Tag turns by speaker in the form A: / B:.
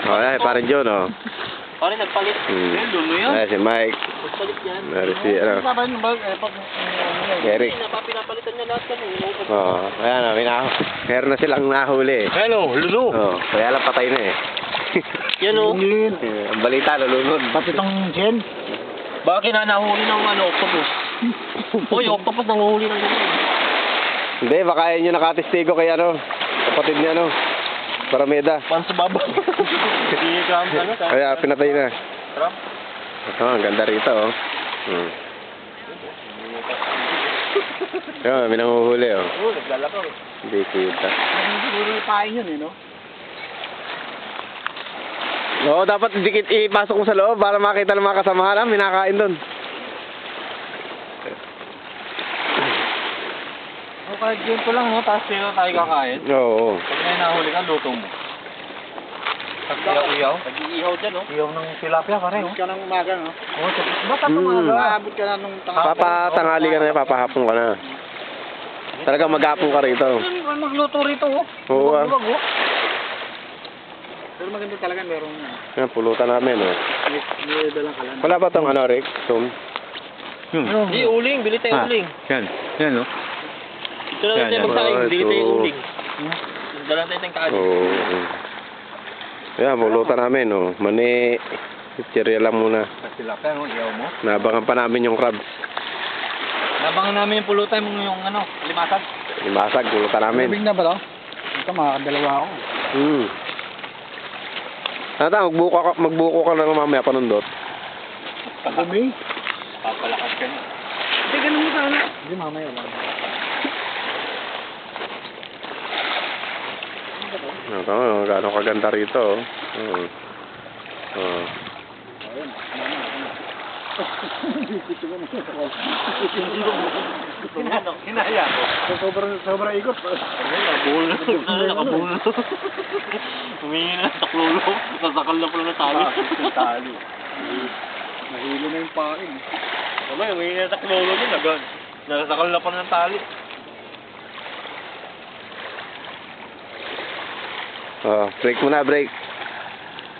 A: Oh, ay, parang John, oh.
B: Pare, nagpalit. Doon mo yan.
A: Ay, si Mike.
B: Nagpalit yan.
A: Ay, si, ano. Eric.
B: Pinapalitan niya lahat yan.
A: Oh, ayan, meron na silang nahuli.
B: Hello, Lulu.
A: Oh, kaya lang patay na eh.
B: Yan o.
A: Ang balita, lulunod.
C: Pati itong Jen.
B: Baka kinanahuli ng octopus. Uy, octopus nanguhuli ng ganyan.
A: Hindi, baka yun yung nakatestigo kay ano, kapatid niya ano, Parameda.
B: Pan sa baba. Hindi ka ano ka.
A: Kaya pinatay na.
B: Trump.
A: Ito, ang ganda rito oh. Yan, may nanguhuli oh.
B: Oo, naglalakaw.
A: Hindi kita.
C: Siguro ipain yun eh, no?
A: Oo, dapat dikit ipasok mo sa loob para makita ng mga kasamahan. May nakain doon.
B: O kahit yun ko lang, no? Tapos sino tayo kakain?
A: Oo.
B: Pag may nahuli ka, luto mo. Iyaw? Nag-iihaw dyan, no? Iyaw ng tilapia, pare, oh.
C: Ka ng umaga, no?
B: Oo, basta tumaga.
C: Maabot ka na nung
A: Papatangali ka na, papahapon ka na. Talaga maghapon ka rito.
B: Magluto rito, oh.
A: Oo ah.
B: Buwag, oh.
C: Pero maganda talaga meron
A: Yan, pulutan namin oh.
C: may dalang kalan.
A: Wala ba itong ano, Rick? Tum?
B: Hindi, uling. Bili tayo uling.
D: Yan. Yan, no?
B: Ito na tayo magsaing.
A: Oh,
B: Bili tayo
A: ito.
B: uling. Dala tayo tayong kanin.
A: Oo. Yan, pulutan namin oh. Mani, chichirya lang muna.
D: Tilapia, no? Iyaw mo?
A: Nabangan pa namin yung crabs.
B: Nabangan namin yung pulutan mo yung ano, limasag.
A: Limasag, pulutan namin.
C: Tubig na ba to? Ito, makakadalawa ako.
A: Tata, magbuko ka na mamaya panundot.
C: Dumi?
B: Papalakas ka na.
C: Hindi, ganun mo sana. Hindi, mamaya lang.
A: Ito, gano'ng kaganda rito oh.
B: Hinaya ko.
C: Sobra ikot.
B: Nakabuhol na. Nakabuhol na. Humingi na ng taklulo. Nasakal na pala ng tali.
C: Tali. Nahilo na yung pain.
B: Tama, humingi na ng taklulo niya. Nasakal na pala ng tali.
A: Oh, break muna, break.